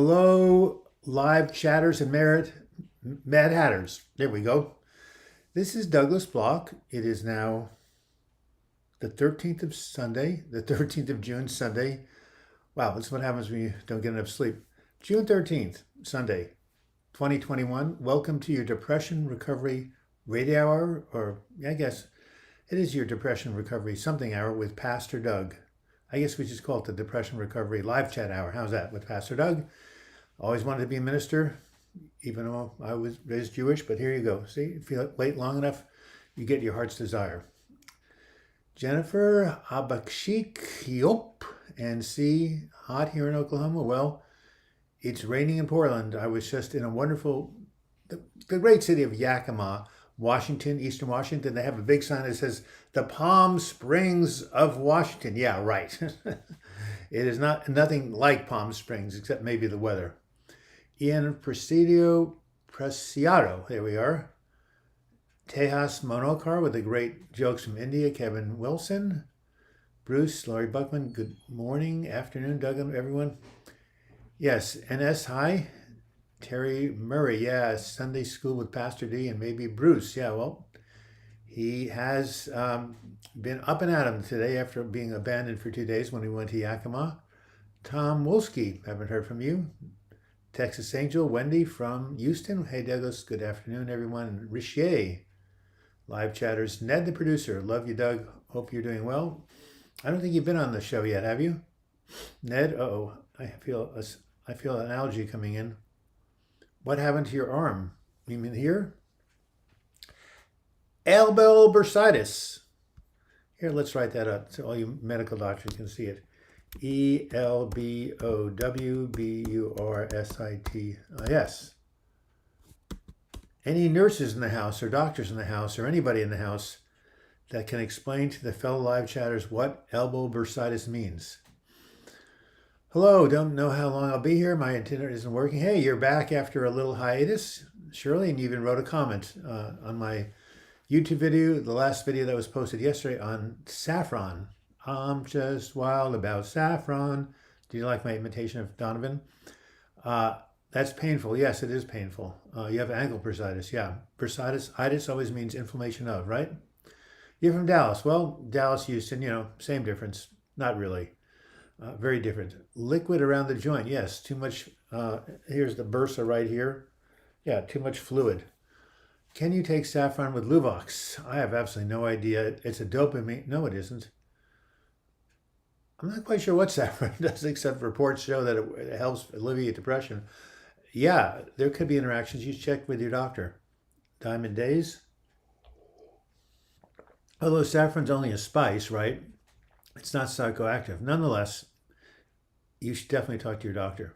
Hello, live chatters and Mad Hatters. There we go. This is Douglas Bloch. It is now the 13th of Sunday, the 13th of June, Sunday. Wow, that's what happens when you don't get enough sleep. June 13th, Sunday, 2021. Welcome to your Depression Recovery Radio Hour, or I guess it is your Depression Recovery something hour with Pastor Doug. I guess we just call it the Depression Recovery Live Chat Hour. How's that with Pastor Doug? Always wanted to be a minister, even though I was raised Jewish, but here you go. See, if you wait long enough, you get your heart's desire. Jennifer Abakshik, Yop, and C, hot here in Oklahoma. Well, it's raining in Portland. I was just in a wonderful, the great city of Yakima, Washington, Eastern Washington. They have a big sign that says, the Palm Springs of Washington. Yeah, right. It is nothing like Palm Springs, except maybe the weather. Ian Presidio, there we are. Tejas Monokar with the great jokes from India, Kevin Wilson. Bruce, Laurie Buckman, good morning, afternoon, Doug, and everyone. Yes, NS, hi. Terry Murray, yeah, Sunday school with Pastor D and maybe Bruce. Yeah, well, he has been up and at him today after being abandoned for 2 days when we went to Yakima. Tom Wolski, haven't heard from you. Texas Angel, Wendy from Houston. Hey, Douglas, good afternoon, everyone. And Richier, live chatters. Ned, the producer, love you, Doug. Hope you're doing well. I don't think you've been on the show yet, have you? Ned, I feel an allergy coming in. What happened to your arm? You mean here? Elbow bursitis. Here, let's write that up so all you medical doctors can see it. ELBOWBURSITIS. Any nurses in the house or doctors in the house or anybody in the house that can explain to the fellow live chatters what elbow bursitis means? Hello, don't know how long I'll be here. My internet isn't working. Hey, you're back after a little hiatus, Shirley, and you even wrote a comment on my YouTube video, the last video that was posted yesterday on saffron. I'm just wild about saffron. Do you like my imitation of Donovan? That's painful. Yes, it is painful. You have ankle bursitis. Yeah, bursitis always means inflammation of, right? You're from Dallas. Well, Dallas, Houston, same difference. Not really. Very different. Liquid around the joint. Yes, too much. Here's the bursa right here. Yeah, too much fluid. Can you take saffron with Luvox? I have absolutely no idea. It's a dopamine. No, it isn't. I'm not quite sure what saffron does, except reports show that it helps alleviate depression. Yeah, there could be interactions. You check with your doctor. Diamond Days. Although saffron's only a spice, right? It's not psychoactive. Nonetheless, you should definitely talk to your doctor.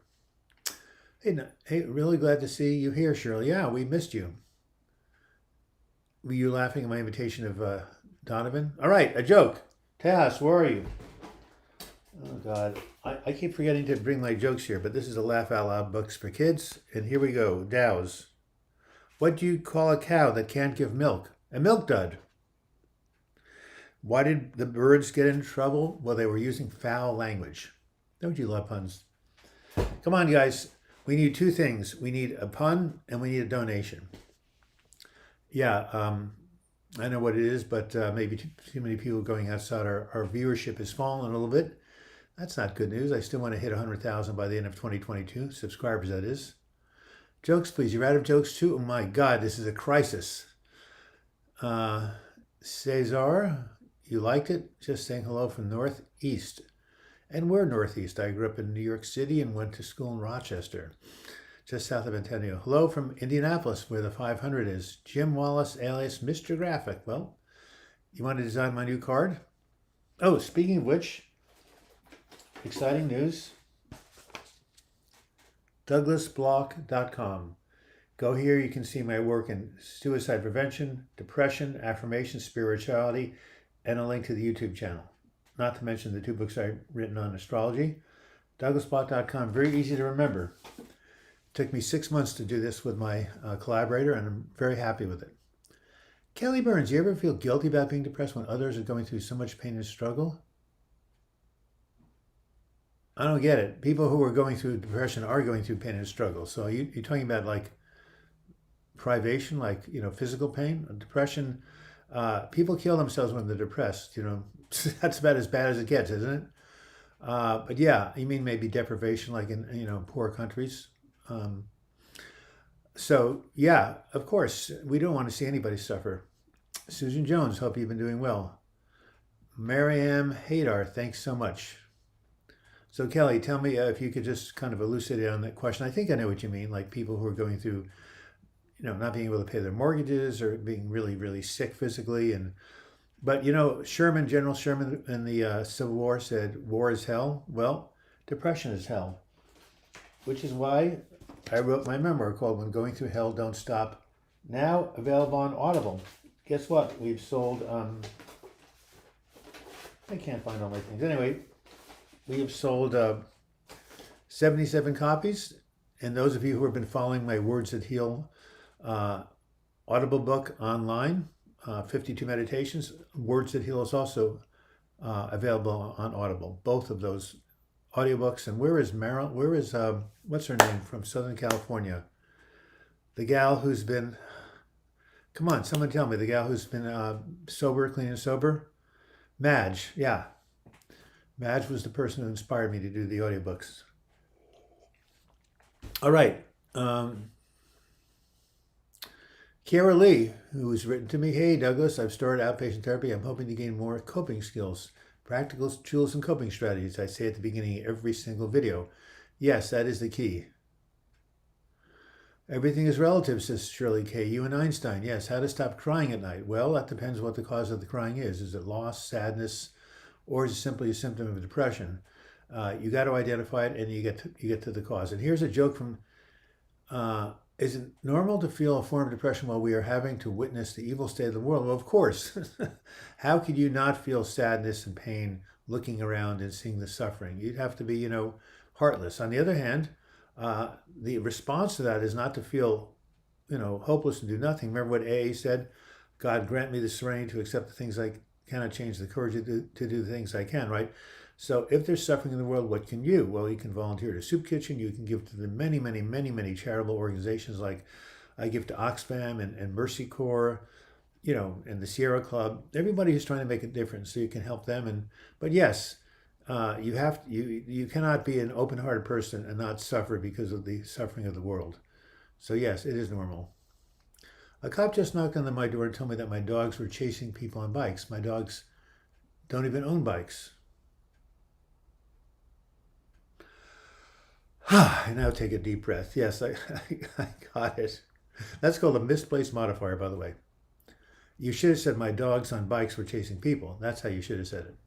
Hey, really glad to see you here, Shirley. Yeah, we missed you. Were you laughing at my invitation of Donovan? All right, a joke. Tass, where are you? Oh, God. I keep forgetting to bring my jokes here, but this is a Laugh Out Loud Books for Kids. And here we go. Dows. What do you call a cow that can't give milk? A milk dud. Why did the birds get in trouble? Well, they were using foul language. Don't you love puns? Come on, guys. We need two things. We need a pun and we need a donation. Yeah, I know what it is, but maybe too many people going outside. Our viewership has fallen a little bit. That's not good news. I still want to hit 100,000 by the end of 2022. Subscribers, that is. Jokes, please. You're out of jokes, too? Oh, my God. This is a crisis. Cesar, you liked it? Just saying hello from Northeast. And we're Northeast. I grew up in New York City and went to school in Rochester, just south of Centennial. Hello from Indianapolis, where the 500 is. Jim Wallace, alias Mr. Graphic. Well, you want to design my new card? Oh, speaking of which, exciting news. DouglasBloch.com. Go here. You can see my work in suicide prevention, depression, affirmation, spirituality, and a link to the YouTube channel. Not to mention the 2 books I've written on astrology. DouglasBloch.com. Very easy to remember. It took me 6 months to do this with my collaborator, and I'm very happy with it. Kelly Burns, you ever feel guilty about being depressed when others are going through so much pain and struggle? I don't get it. People who are going through depression are going through pain and struggle. So you're talking about like privation, like, physical pain, depression. People kill themselves when they're depressed. That's about as bad as it gets, isn't it? But yeah, you mean maybe deprivation, like in poor countries. Um, so yeah, of course, we don't want to see anybody suffer. Susan Jones, hope you've been doing well. Mariam Haydar, thanks so much. So Kelly, tell me if you could just kind of elucidate on that question. I think I know what you mean, like people who are going through, not being able to pay their mortgages or being really, really sick physically. But General Sherman in the Civil War said, "War is hell." Well, depression is hell, which is why I wrote my memoir called "When Going Through Hell, Don't Stop." Now available on Audible. Guess what? We've sold. I can't find all my things. Anyway, we have sold 77 copies, and those of you who have been following my Words That Heal Audible book online, 52 meditations. Words That Heal is also available on Audible. Both of those audiobooks. And where is Meryl? Where is what's her name from Southern California? The gal who's been. Come on, someone tell me. The gal who's been sober, clean and sober. Madge, yeah. Madge was the person who inspired me to do the audiobooks. All right. Kara Lee, who has written to me, "Hey Douglas, I've started outpatient therapy. I'm hoping to gain more coping skills, practical tools and coping strategies. I say at the beginning of every single video." Yes, that is the key. Everything is relative, says Shirley K. You and Einstein. Yes, how to stop crying at night. Well, that depends what the cause of the crying is. Is it loss, sadness, or is it simply a symptom of depression? You got to identify it, and you get to the cause. And here's a joke from. Is it normal to feel a form of depression while we are having to witness the evil state of the world? Well, of course. How could you not feel sadness and pain looking around and seeing the suffering? You'd have to be, heartless. On the other hand, the response to that is not to feel, hopeless and do nothing. Remember what AA said? God grant me the serenity to accept the things I cannot change, the courage to do the things I can, right? So if there's suffering in the world, what can you? Well, you can volunteer at a soup kitchen. You can give to the many, many, many, many charitable organizations like I give to Oxfam and Mercy Corps, and the Sierra Club. Everybody who's trying to make a difference, so you can help them. But yes, you cannot be an open-hearted person and not suffer because of the suffering of the world. So yes, it is normal. A cop just knocked on my door and told me that my dogs were chasing people on bikes. My dogs don't even own bikes. And now take a deep breath. Yes, I got it. That's called a misplaced modifier, by the way. You should have said my dogs on bikes were chasing people. That's how you should have said it.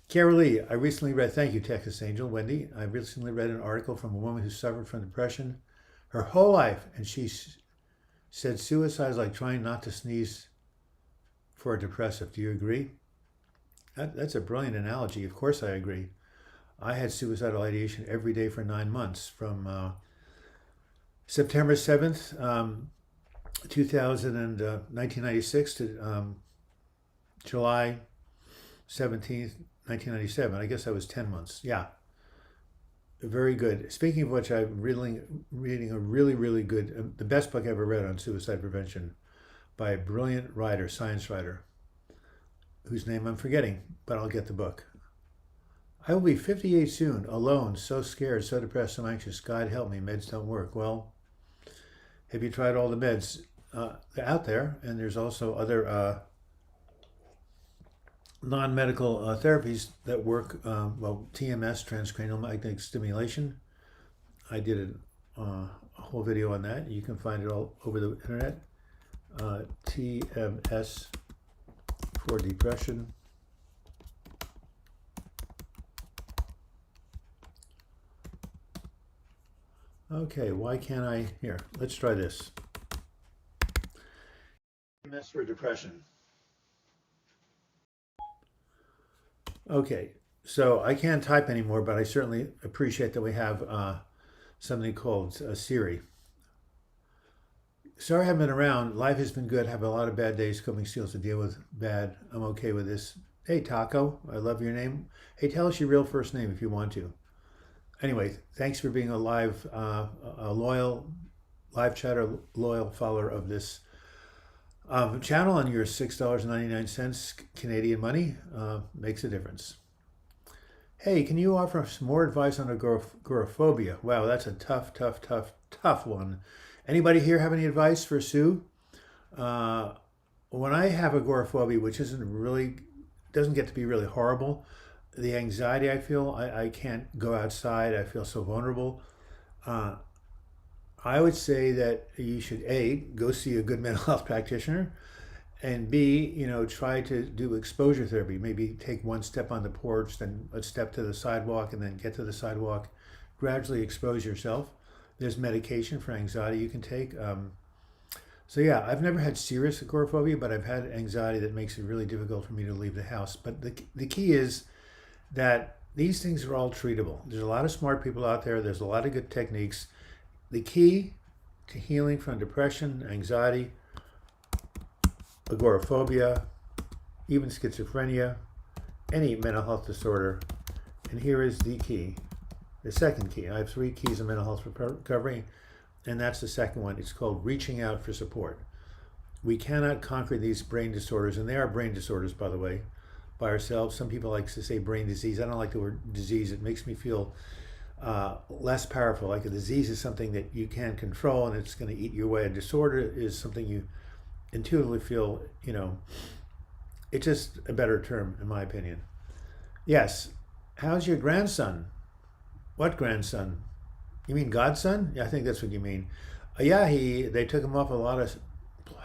Carol Lee, I recently read, thank you, Texas Angel. Wendy, I recently read an article from a woman who suffered from depression her whole life, and she said suicide is like trying not to sneeze for a depressive. Do you agree? That's a brilliant analogy. Of course I agree. I had suicidal ideation every day for 9 months, from September 7th, 1996 to July 17th, 1997. I guess that was 10 months. Yeah, very good. Speaking of which, I'm reading a really, really good, the best book I ever read on suicide prevention by a brilliant writer, science writer, whose name I'm forgetting, but I'll get the book. I will be 58 soon, alone, so scared, so depressed, so anxious. God help me, meds don't work. Well, have you tried all the meds? They're out there, and there's also other non-medical therapies that work. TMS, transcranial magnetic stimulation. I did a whole video on that. You can find it all over the internet. TMS for depression. Okay, why can't I? Here, let's try this. TMS for depression. Okay, so I can't type anymore, but I certainly appreciate that we have something called Siri. Sorry I haven't been around. Life has been good. Have a lot of bad days, coping skills to deal with bad. I'm okay with this. Hey, Taco, I love your name. Hey, tell us your real first name if you want to. Anyway, thanks for being a loyal live chatter, loyal follower of this channel, and your $6.99 Canadian money makes a difference. Hey, can you offer some more advice on agoraphobia? Wow, that's a tough one. Anybody here have any advice for Sue? When I have agoraphobia, which doesn't get to be really horrible, the anxiety I feel, I can't go outside. I feel so vulnerable. I would say that you should A, go see a good mental health practitioner, and B, try to do exposure therapy. Maybe take one step on the porch, then a step to the sidewalk, and then get to the sidewalk. Gradually expose yourself. There's medication for anxiety you can take. So yeah, I've never had serious agoraphobia, but I've had anxiety that makes it really difficult for me to leave the house. But the key is that these things are all treatable. There's a lot of smart people out there. There's a lot of good techniques. The key to healing from depression, anxiety, agoraphobia, even schizophrenia, any mental health disorder, and here is the key, the second key. I have 3 keys of mental health recovery, and that's the second one. It's called reaching out for support. We cannot conquer these brain disorders, and they are brain disorders, by the way, by ourselves. Some people like to say brain disease. I don't like the word disease. It makes me feel less powerful. Like a disease is something that you can control and it's going to eat you away. A disorder is something you intuitively feel, it's just a better term in my opinion. Yes. How's your grandson? What grandson? You mean godson? Yeah, I think that's what you mean. Yeah, they took him off a lot of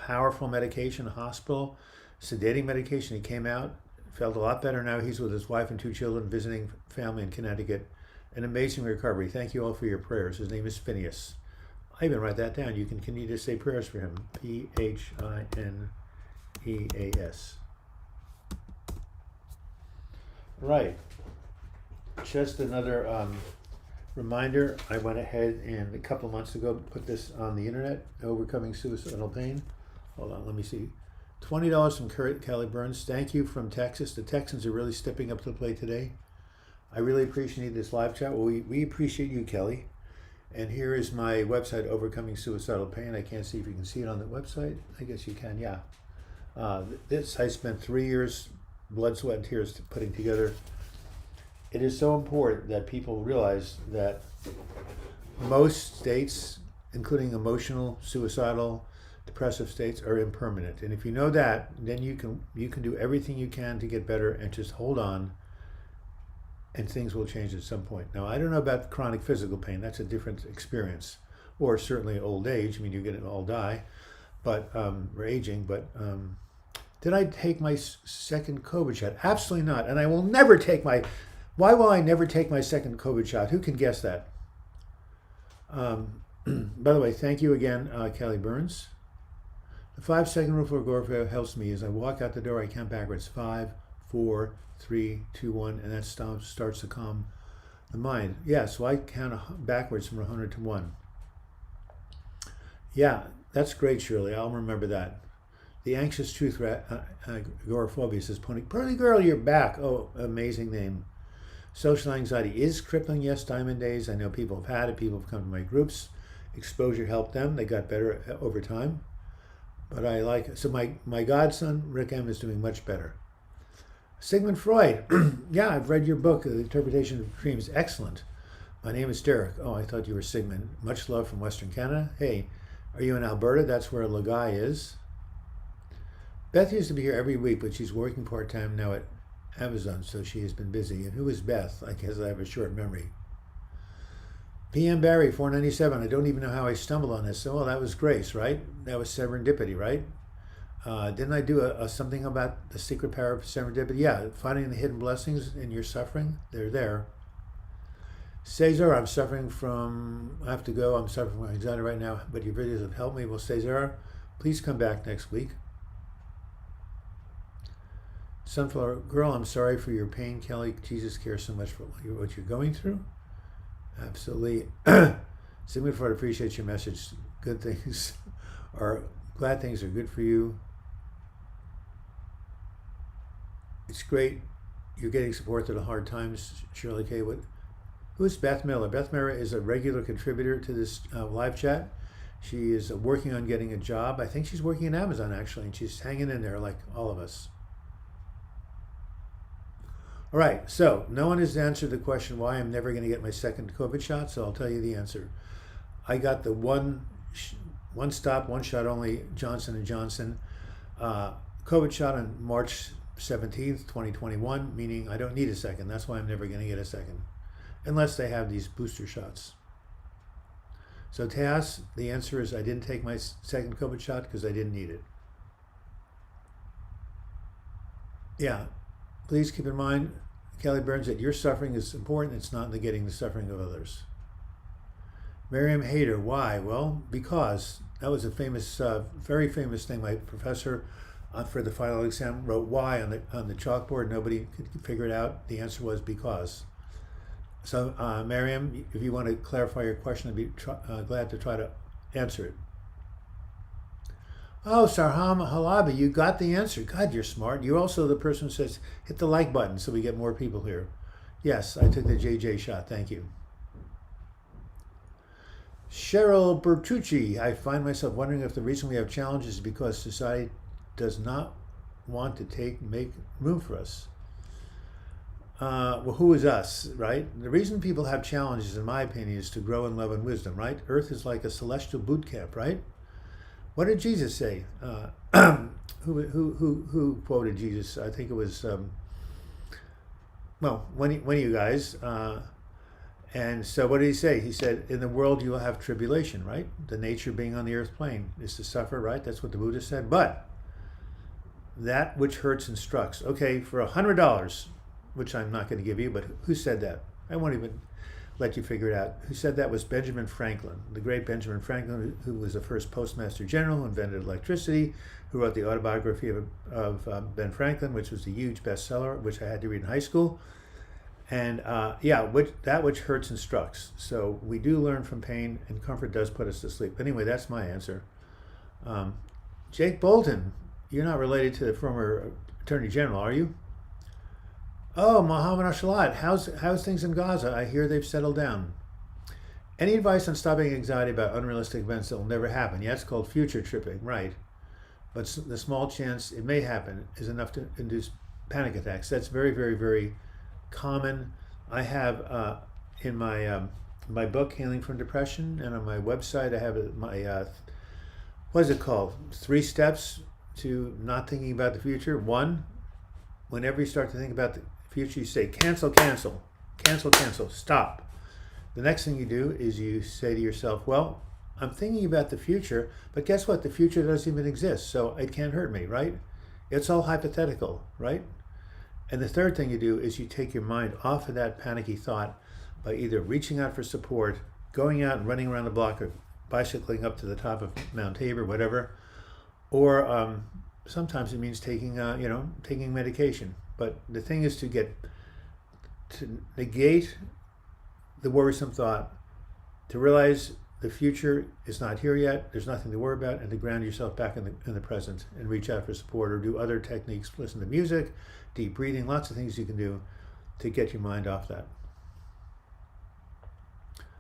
powerful medication, hospital, sedating medication. He came out, felt a lot better. Now he's with his wife and 2 children, visiting family in Connecticut. An amazing recovery. Thank you all for your prayers. His name is Phineas. I even write that down. You can continue to say prayers for him. Phineas. Right. Just another reminder. I went ahead and a couple of months ago put this on the internet, Overcoming Suicidal Pain. Hold on, let me see. $20 from Kelly Burns. Thank you from Texas. The Texans are really stepping up to the plate today. I really appreciate this live chat. Well, we appreciate you, Kelly. And here is my website, Overcoming Suicidal Pain. I can't see if you can see it on the website. I guess you can, yeah. This I spent 3 years, blood, sweat, and tears putting together. It is so important that people realize that most states, including emotional, suicidal, depressive states, are impermanent. And if you know that, then you can do everything you can to get better and just hold on, and things will change at some point. Now, I don't know about chronic physical pain. That's a different experience, or certainly old age. I mean, you're going to all die, but we're aging. But did I take my second COVID shot? Absolutely not. And I will never take my. Why will I never take my second COVID shot? Who can guess that? By the way, thank you again, Kelly Burns. The 5-second rule for agoraphobia helps me. As I walk out the door, I count backwards. 5, 4, 3, 2, 1, and that starts to calm the mind. Yeah, so I count backwards from 100 to 1. Yeah, that's great, Shirley. I'll remember that. The Anxious Truth Agoraphobia says, Pearly Girl, you're back. Oh, amazing name. Social anxiety is crippling. Yes, Diamond Days. I know people have had it. People have come to my groups. Exposure helped them. They got better over time. But I like it. So my godson, Rick M., is doing much better. Sigmund Freud. Yeah, I've read your book, The Interpretation of Dreams. Excellent. My name is Derek. Oh, I thought you were Sigmund. Much love from Western Canada. Hey, are you in Alberta? That's where Lagai is. Beth used to be here every week, but she's working part-time now at Amazon, so she has been busy. And who is Beth? I guess I have a short memory. PM Barry, 497. I don't even know how I stumbled on this. Oh, that was grace, right? That was serendipity, right? Didn't I do something about the secret power of serendipity? Yeah, finding the hidden blessings in your suffering. They're there. Cesar, I'm suffering from, I have to go. I'm suffering from anxiety right now, but your videos have helped me. Well, Cesar, please come back next week. Sunflower Girl, I'm sorry for your pain, Kelly. Jesus cares so much for what you're going through. Absolutely. Sigmund Freud appreciates your message. Good things are, glad things are good for you. It's great. You're getting support through the hard times. Shirley K. Who's Beth Miller? Beth Miller is a regular contributor to this live chat. She is working on getting a job. I think she's working in Amazon, actually, and she's hanging in there like all of us. All right, so no one has answered the question why I'm never going to get my second COVID shot, so I'll tell you the answer. I got the one stop, one shot only Johnson & Johnson COVID shot on March 17th, 2021, meaning I don't need a second. That's why I'm never going to get a second, unless they have these booster shots. So Taz, the answer is I didn't take my second COVID shot because I didn't need it. Yeah, please keep in mind, Kelly Burns, that your suffering is important. It's not negating the suffering of others. Miriam Hayter, why? Well, because that was a famous, very famous thing. My professor for the final exam wrote why on the chalkboard. Nobody could figure it out. The answer was because. So, Miriam, if you want to clarify your question, I'd be glad to try to answer it. Oh, Sarham Halabi, you got the answer. God, you're smart. You're also the person who says, hit the like button so we get more people here. Yes, I took the JJ shot. Thank you. Cheryl Bertucci, I find myself wondering if the reason we have challenges is because society does not want to make room for us. Well, who is us, right? The reason people have challenges, in my opinion, is to grow in love and wisdom, right? Earth is like a celestial boot camp, right? What did Jesus say? Who quoted Jesus? I think it was, one of you guys. And so what did he say? He said, in the world you will have tribulation, right? The nature being on the earth plane is to suffer, right? That's what the Buddha said. But that which hurts instructs. Okay, for $100, which I'm not going to give you, but who said that? I won't even let you figure it out. Who said that was Benjamin Franklin, the great Benjamin Franklin, who was the first postmaster general, who invented electricity, who wrote the autobiography of Ben Franklin, which was a huge bestseller, which I had to read in high school. And that which hurts instructs. So we do learn from pain, and comfort does put us to sleep. Anyway, that's my answer. Jake Bolton, you're not related to the former Attorney General, are you? Oh, Mohammed Ashalat, how's things in Gaza? I hear they've settled down. Any advice on stopping anxiety about unrealistic events that will never happen? Yeah, it's called future tripping, right? But the small chance it may happen is enough to induce panic attacks. That's very, very, very common. I have in my book, Healing from Depression, and on my website, I have my, what is it called? 3 steps to not thinking about the future. 1, whenever you start to think about the future, you say, cancel, cancel, cancel, cancel, stop. The next thing you do is you say to yourself, well, I'm thinking about the future, but guess what? The future doesn't even exist, so it can't hurt me, right? It's all hypothetical, right? And the third thing you do is you take your mind off of that panicky thought by either reaching out for support, going out and running around the block, or bicycling up to the top of Mount Tabor, whatever, or sometimes it means taking medication. But the thing is to negate the worrisome thought, to realize the future is not here yet, there's nothing to worry about, and to ground yourself back in the present and reach out for support, or do other techniques, listen to music, deep breathing, lots of things you can do to get your mind off that.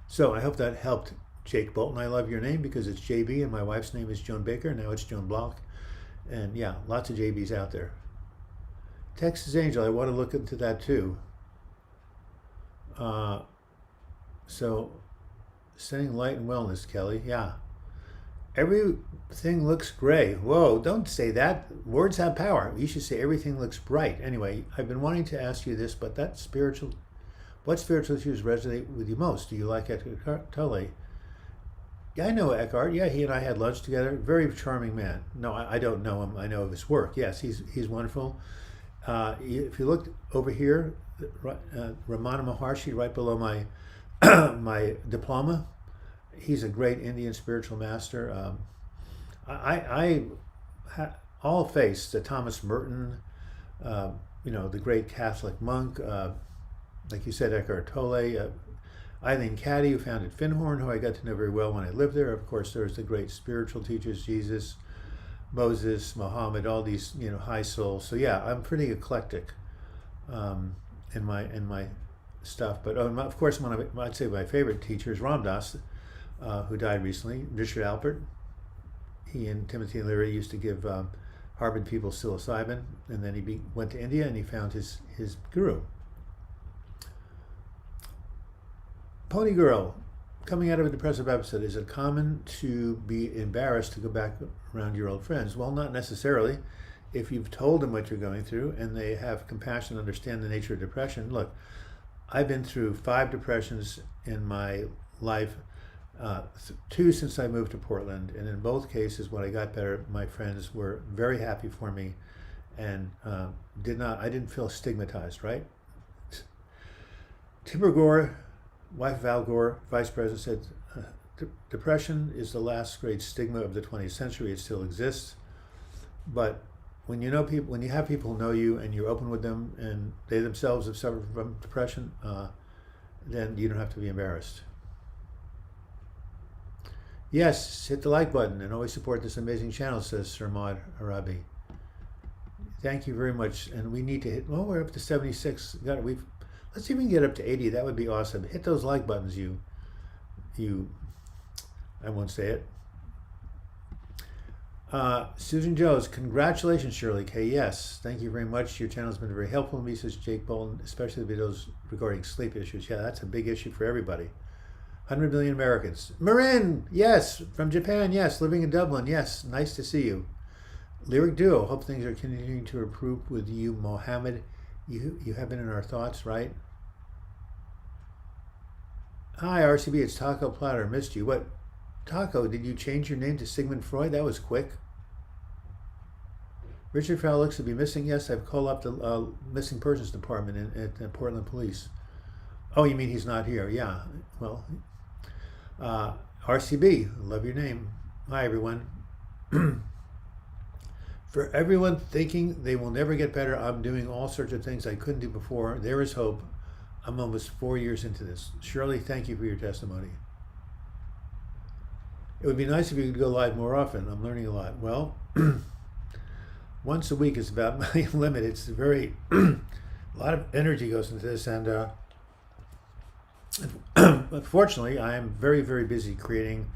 So I hope that helped, Jake Bolton. I love your name because it's JB, and my wife's name is Joan Baker. Now it's Joan Bloch. And yeah, lots of JBs out there. Texas Angel, I want to look into that too. So, sending light and wellness, Kelly. Yeah. Everything looks gray. Whoa, don't say that. Words have power. You should say everything looks bright. Anyway, I've been wanting to ask you this, but what spiritual issues resonate with you most? Do you like Eckhart Tolle? Yeah, I know Eckhart. Yeah, he and I had lunch together. Very charming man. No, I don't know him. I know of his work. Yes, he's wonderful. If you look over here, Ramana Maharshi, right below my my diploma, he's a great Indian spiritual master. All faiths, the Thomas Merton, the great Catholic monk, like you said, Eckhart Tolle, Eileen Caddy, who founded Finhorn, who I got to know very well when I lived there. Of course, there's the great spiritual teachers, Jesus, Moses, Muhammad, all these high souls. So yeah, I'm pretty eclectic in my stuff. But of course, I'd say my favorite teacher is Ram Dass, who died recently. Richard Alpert. He and Timothy Leary used to give Harvard people psilocybin, and then he went to India and he found his guru. Pony Girl, coming out of a depressive episode, is it common to be embarrassed to go back around your old friends? Well, not necessarily. If you've told them what you're going through and they have compassion and understand the nature of depression. Look, I've been through 5 depressions in my life, 2 since I moved to Portland, and in both cases, when I got better, my friends were very happy for me and I didn't feel stigmatized, right? Tipper Gore, wife of Al Gore, vice president, said, depression is the last great stigma of the 20th century. It still exists. But when you have people know you and you're open with them and they themselves have suffered from depression, then you don't have to be embarrassed. Yes, hit the like button and always support this amazing channel, says Sir Maud Arabi. Thank you very much. And we need to hit, well, we're up to 76. Let's see if we can get up to 80. That would be awesome. Hit those like buttons, I won't say it. Susan Jones, congratulations, Shirley K. Yes, thank you very much. Your channel has been very helpful to me, says Jake Bolton, especially the videos regarding sleep issues. Yeah, that's a big issue for everybody. 100 million Americans. Marin, yes, from Japan, yes, living in Dublin, yes, nice to see you. Lyric Duo, hope things are continuing to improve with you, Mohammed. You have been in our thoughts, right? Hi, RCB, it's Taco Platter. Missed you. What? Taco, did you change your name to Sigmund Freud? That was quick. Richard Fowler looks to be missing. Yes, I've called up the missing persons department at Portland Police. Oh, you mean he's not here? Yeah. Well, RCB, love your name. Hi, everyone. For everyone thinking they will never get better, I'm doing all sorts of things I couldn't do before. There is hope. I'm almost 4 years into this. Shirley, thank you for your testimony. It would be nice if you could go live more often. I'm learning a lot. Well, once a week is about my limit. It's a lot of energy goes into this, and unfortunately, I am very, very busy creating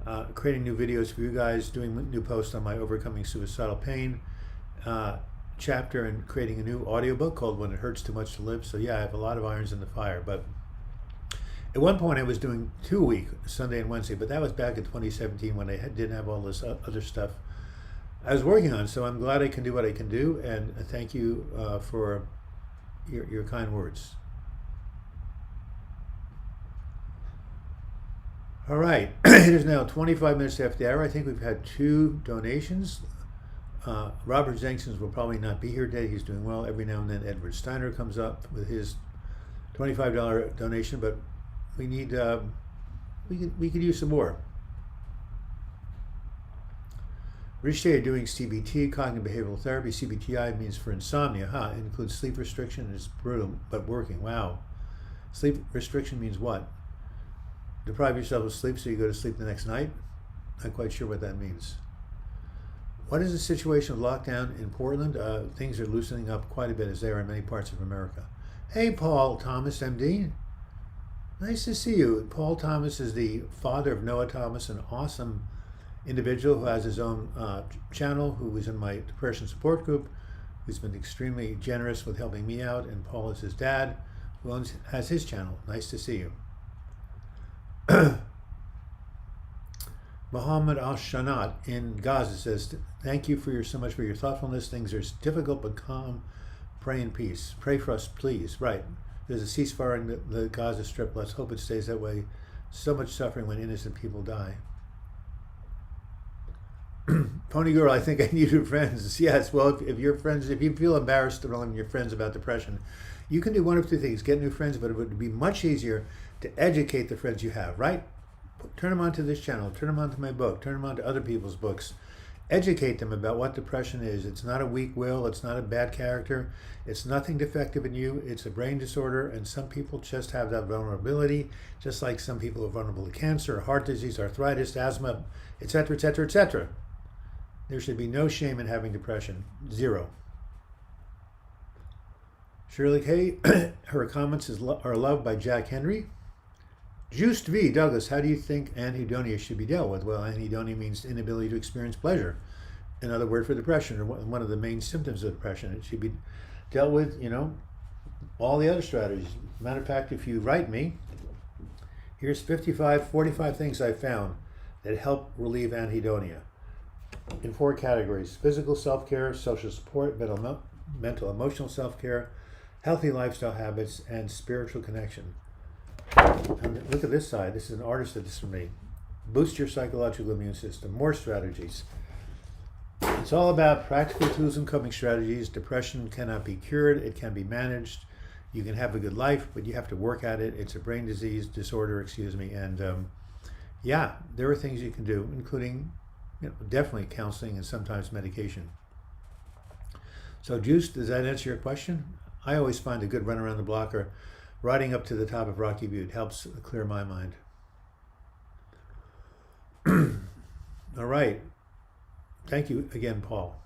new videos for you guys, doing new posts on my Overcoming Suicidal Pain chapter, and creating a new audiobook called When It Hurts Too Much to Live. So yeah, I have a lot of irons in the fire. But at one point I was doing 2 a week, Sunday and Wednesday, but that was back in 2017 when I didn't have all this other stuff I was working on. So I'm glad I can do what I can do, and thank you for your kind words. All right, it is now 25 minutes after the hour. I think we've had 2 donations. Robert Jenkins will probably not be here today. He's doing well. Every now and then Edward Steiner comes up with his $25 donation, but we need, we could use some more. Rich Day doing CBT, cognitive behavioral therapy. CBTI means for insomnia. It includes sleep restriction. It's brutal, but working. Wow. Sleep restriction means what? Deprive yourself of sleep so you go to sleep the next night? Not quite sure what that means. What is the situation of lockdown in Portland? Things are loosening up quite a bit, as they are in many parts of America. Hey, Paul Thomas, MD. Nice to see you. Paul Thomas is the father of Noah Thomas, an awesome individual who has his own channel, who is in my depression support group, who's been extremely generous with helping me out, and Paul is his dad, who has his channel. Nice to see you. Muhammad Al-Shanat in Gaza says, thank you so much for your thoughtfulness. Things are difficult but calm. Pray in peace. Pray for us, please. Right. There's a ceasefire in the Gaza Strip. Let's hope it stays that way. So much suffering when innocent people die. Pony Girl, I think I need new friends. Yes, well, if you feel embarrassed telling your friends about depression, you can do one of 2 things. Get new friends, but it would be much easier to educate the friends you have, right? Turn them on to this channel, turn them on to my book, turn them on to other people's books. Educate them about what depression is. It's not a weak will, it's not a bad character, it's nothing defective in you, it's a brain disorder, and some people just have that vulnerability, just like some people are vulnerable to cancer, heart disease, arthritis, asthma, etc., etc., etc. There should be no shame in having depression. 0. Shirley K. Her comments are loved by Jack Henry. Juiced V. Douglas, how do you think anhedonia should be dealt with? Well, anhedonia means inability to experience pleasure. Another word for depression, or one of the main symptoms of depression. It should be dealt with, all the other strategies. Matter of fact, if you write me, here's 45 things I found that help relieve anhedonia in 4 categories: physical self-care, social support, mental emotional self-care, healthy lifestyle habits, and spiritual connection. And look at this side. This is an artist that this for me. Boost your psychological immune system. More strategies. It's all about practical tools and coping strategies. Depression cannot be cured. It can be managed. You can have a good life, but you have to work at it. It's a brain disorder, and there are things you can do, including definitely counseling and sometimes medication. So, Juice, does that answer your question? I always find a good run around the block or riding up to the top of Rocky Butte helps clear my mind. All right. Thank you again, Paul.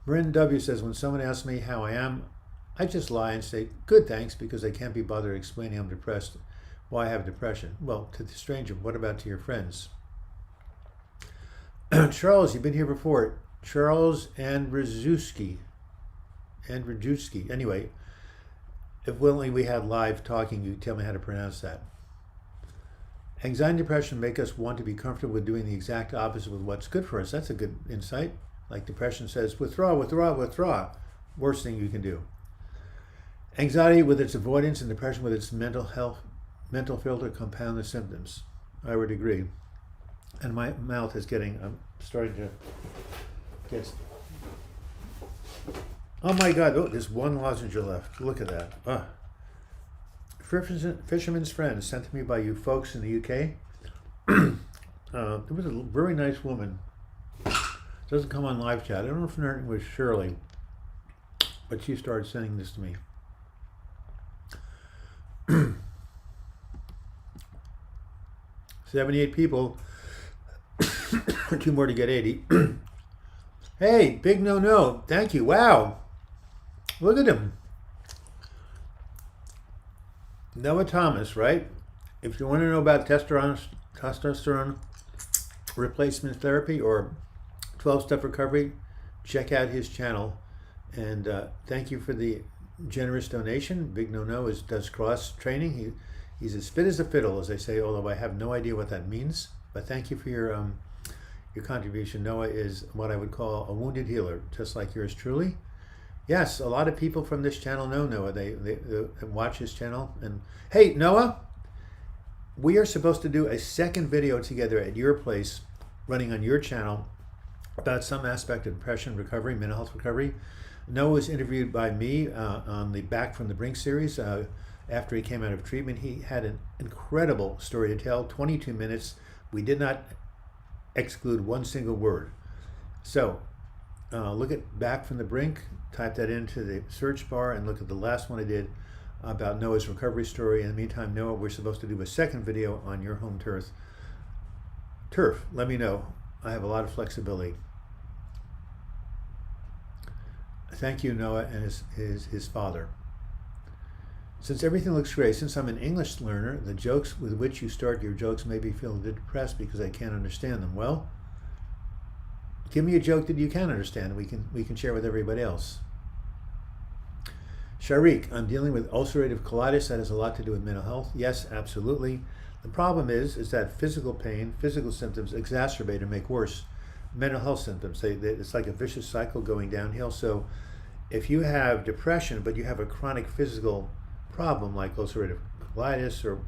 Marin W. says, when someone asks me how I am, I just lie and say, good, thanks, because I can't be bothered explaining I'm depressed, why I have depression. Well, to the stranger, what about to your friends? Charles, you've been here before. Charles Andrzejewski. Anyway, if willingly we had live talking, you tell me how to pronounce that. Anxiety and depression make us want to be comfortable with doing the exact opposite with what's good for us. That's a good insight. Like depression says, withdraw, withdraw, withdraw. Worst thing you can do. Anxiety with its avoidance and depression with its mental filter compound the symptoms. I would agree. And my mouth is I'm starting to get... Oh my God, there's one lozenge left. Look at that. Fisherman's Friend, sent to me by you folks in the UK. There was a very nice woman. Doesn't come on live chat. I don't know if her name was Shirley, but she started sending this to me. 78 people. 2 more to get 80. Hey, big no. Thank you. Wow. Look at him. Noah Thomas, right? If you want to know about testosterone replacement therapy or 12-step recovery, check out his channel. And thank you for the generous donation. Big No does cross training. He's as fit as a fiddle, as they say, although I have no idea what that means. But thank you for your contribution. Noah is what I would call a wounded healer, just like yours truly. Yes, a lot of people from this channel know Noah. They watch his channel. And hey, Noah, we are supposed to do a second video together at your place, running on your channel, about some aspect of depression recovery, mental health recovery. Noah was interviewed by me on the Back from the Brink series. After he came out of treatment, he had an incredible story to tell, 22 minutes. We did not exclude one single word. So look at Back from the Brink, type that into the search bar, and look at the last one I did about Noah's recovery story. In the meantime, Noah, we're supposed to do a second video on your home turf. Let me know. I have a lot of flexibility. Thank you, Noah, and his father. Since everything looks great, since I'm an English learner, the jokes with which you start your jokes make me feel a bit depressed because I can't understand them. Well, give me a joke that you can understand, and we can share with everybody else. Sharik, I'm dealing with ulcerative colitis. That has a lot to do with mental health. Yes, absolutely. The problem is that physical pain, physical symptoms exacerbate or make worse mental health symptoms. It's like a vicious cycle going downhill. So if you have depression, but you have a chronic physical problem like ulcerative colitis, or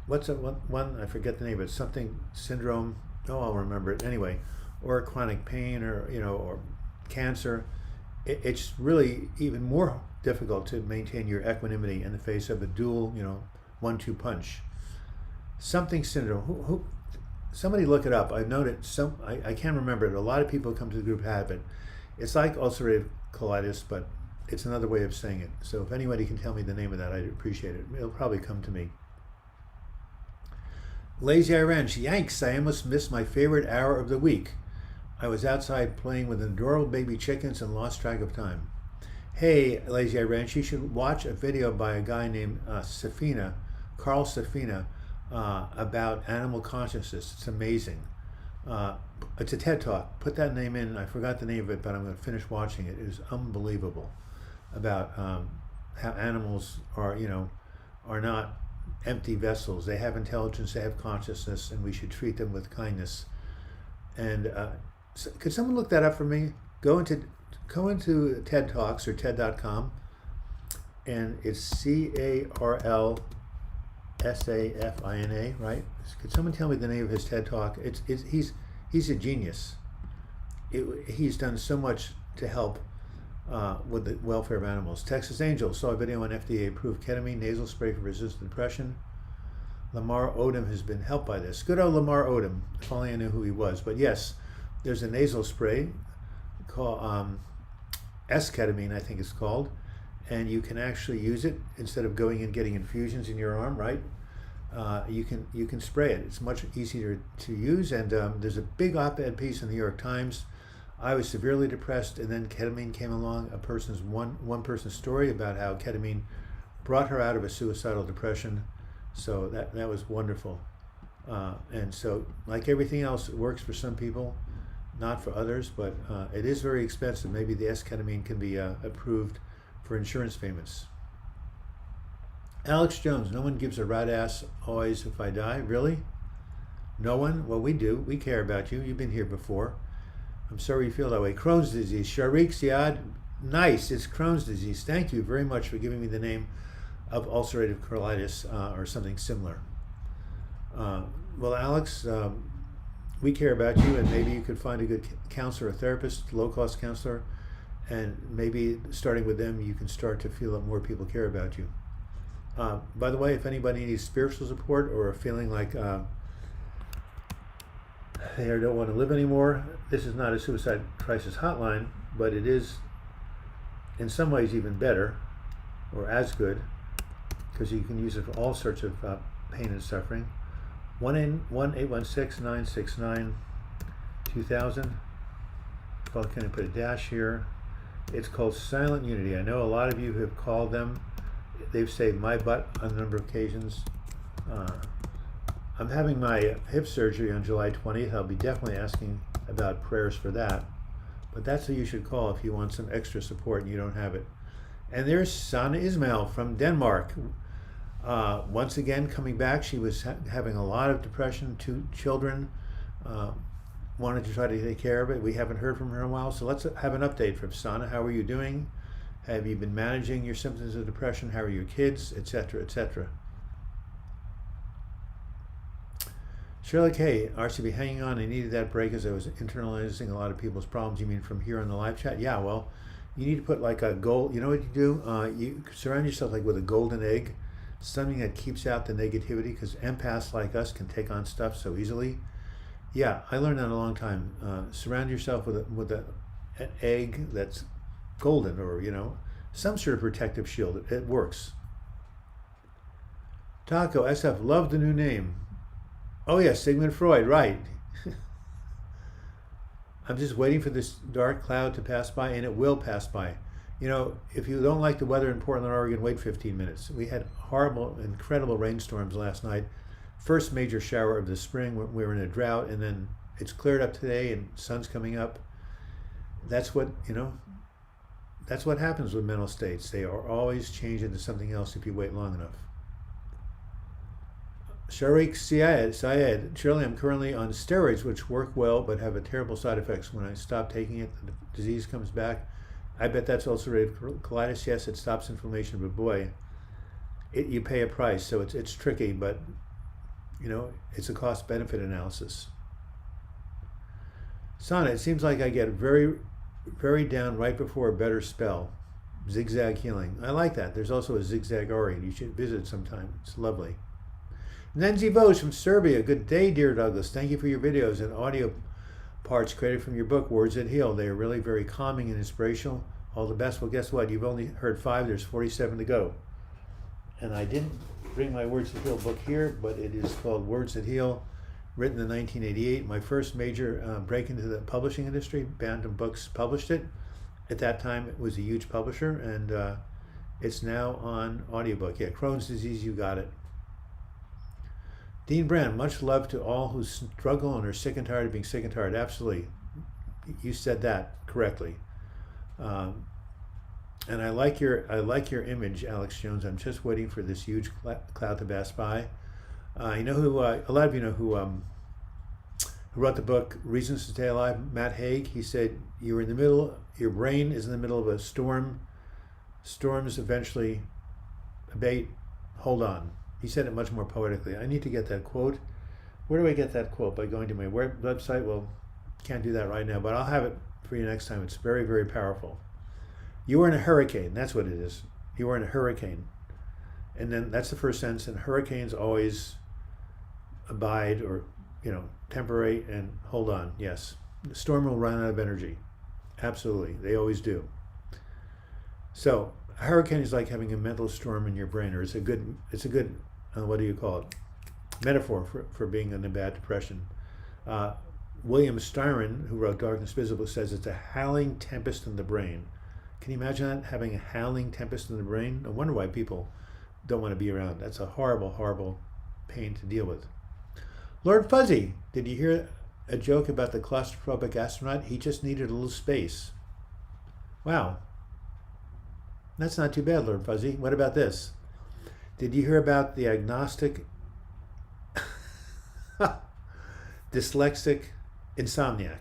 what's that one? I forget the name, but something syndrome. Oh, I'll remember it anyway. Or chronic pain, or cancer. It's really even more difficult to maintain your equanimity in the face of a dual, 1-2 punch. Something syndrome. Somebody look it up. I've noted I can't remember it. A lot of people who come to the group have it. It's like ulcerative colitis, but it's another way of saying it. So if anybody can tell me the name of that, I'd appreciate it. It'll probably come to me. Lazy Iranch, yanks, I almost missed my favorite hour of the week. I was outside playing with adorable baby chickens and lost track of time. Hey, Lazy Eye Ranch, you should watch a video by a guy named Carl Safina, about animal consciousness. It's amazing. It's a TED Talk. Put that name in. I forgot the name of it, but I'm going to finish watching it. It is unbelievable about how animals are not empty vessels. They have intelligence, they have consciousness, and we should treat them with kindness. And could someone look that up for me? Go into TED Talks or TED.com, and it's CarlSafina, right? Could someone tell me the name of his TED Talk? He's a genius. He's done so much to help with the welfare of animals. Texas Angel saw a video on FDA-approved ketamine nasal spray for resistant depression. Lamar Odom has been helped by this. Good old Lamar Odom, if only I knew who he was. But yes, there's a nasal spray called S-ketamine, I think it's called, and you can actually use it instead of going and getting infusions in your arm, right? You can spray it. It's much easier to use, and there's a big op-ed piece in the New York Times. I was severely depressed, and then ketamine came along. One person's story about how ketamine brought her out of a suicidal depression. So that was wonderful. And so, like everything else, it works for some people, not for others. But it is very expensive. Maybe the S-ketamine can be approved for insurance payments. Alex Jones, no one gives a rat ass always if I die. Really? No one? Well, we do. We care about you. You've been here before. I'm sorry you feel that way. Crohn's disease. Sharik Ziad. Nice. It's Crohn's disease. Thank you very much for giving me the name of ulcerative colitis or something similar. Well, Alex, we care about you, and maybe you could find a good counselor, a therapist, low-cost counselor, and maybe starting with them, you can start to feel that more people care about you. By the way, if anybody needs spiritual support or a feeling like they don't want to live anymore, this is not a suicide crisis hotline, but it is in some ways even better or as good, because you can use it for all sorts of pain and suffering. 1-816-969-2000. Well, can I put a dash here? It's called Silent Unity. I know a lot of you have called them. They've saved my butt on a number of occasions. I'm having my hip surgery on July 20th. I'll be definitely asking about prayers for that. But that's who you should call if you want some extra support and you don't have it. And there's Sana Ismail from Denmark. Once again, coming back. She was having a lot of depression, 2 children. Wanted to try to take care of it. We haven't heard from her in a while. So let's have an update from Sana. How are you doing? Have you been managing your symptoms of depression? How are your kids, etc., etc.? Shirley K, RCB, hanging on. I needed that break as I was internalizing a lot of people's problems. You mean from here on the live chat? Yeah, well, you need to put like a gold, you know what you do? You surround yourself like with a golden egg, something that keeps out the negativity, because empaths like us can take on stuff so easily. Yeah, I learned that a long time. Surround yourself with an egg that's golden, or some sort of protective shield. It works. Taco SF, love the new name. Oh yeah, Sigmund Freud, right. I'm just waiting for this dark cloud to pass by, and it will pass by. If you don't like the weather in Portland, Oregon, wait 15 minutes. We had horrible, incredible rainstorms last night. First major shower of the spring. We were in a drought, and then it's cleared up today, and sun's coming up. That's what happens with mental states. They are always changed into something else if you wait long enough. Sharik Syed, Shirley, I'm currently on steroids, which work well but have a terrible side effects. When I stop taking it, the disease comes back. I bet that's ulcerative colitis. Yes, it stops inflammation, but boy, you pay a price. So it's tricky, but it's a cost-benefit analysis. Sana, it seems like I get very, very down right before a better spell. Zigzag healing. I like that. There's also a Zigzag Ori. You should visit sometime. It's lovely. Nenzi Vos from Serbia. Good day, dear Douglas. Thank you for your videos and audio parts created from your book, Words That Heal. They are really very calming and inspirational. All the best. Well, guess what? You've only heard 5. There's 47 to go. And I didn't bring my Words That Heal book here, but it is called Words That Heal. written in 1988. My first major break into the publishing industry. Bantam Books published it. At that time, it was a huge publisher, and it's now on audiobook. Yeah, Crohn's disease, you got it. Dean Brand, much love to all who struggle and are sick and tired of being sick and tired. Absolutely. You said that correctly. And I like your image, Alex Jones. I'm just waiting for this huge cloud to pass by. You know who? A lot of you know who wrote the book Reasons to Stay Alive. Matt Haig. He said you're in the middle. Your brain is in the middle of a storm. Storms eventually abate. Hold on. He said it much more poetically. I need to get that quote. Where do I get that quote? By going to my website? Well, can't do that right now, but I'll have it for you next time. It's very, very powerful. You are in a hurricane. That's what it is. You are in a hurricane. And then that's the first sentence. And hurricanes always abide or, temporate and hold on. Yes. The storm will run out of energy. Absolutely. They always do. So a hurricane is like having a mental storm in your brain, or it's a good what do you call it? Metaphor for being in a bad depression. William Styron, who wrote Darkness Visible, says it's a howling tempest in the brain. Can you imagine that, having a howling tempest in the brain? No wonder why people don't want to be around. That's a horrible, horrible pain to deal with. Lord Fuzzy, did you hear a joke about the claustrophobic astronaut? He just needed a little space. Wow. That's not too bad, Lord Fuzzy. What about this? Did you hear about the agnostic, dyslexic insomniac?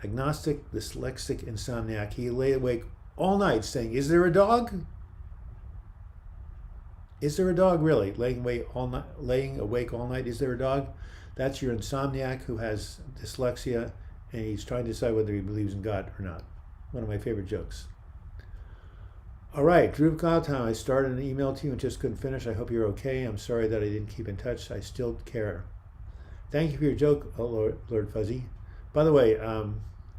Agnostic, dyslexic insomniac. He lay awake all night saying, is there a dog? Is there a dog, really? Laying awake all night, is there a dog? That's your insomniac who has dyslexia, and he's trying to decide whether he believes in God or not. One of my favorite jokes. All right, Drew Cloudtown, I started an email to you and just couldn't finish. I hope you're okay. I'm sorry that I didn't keep in touch. I still care. Thank you for your joke, Lord Fuzzy. By the way,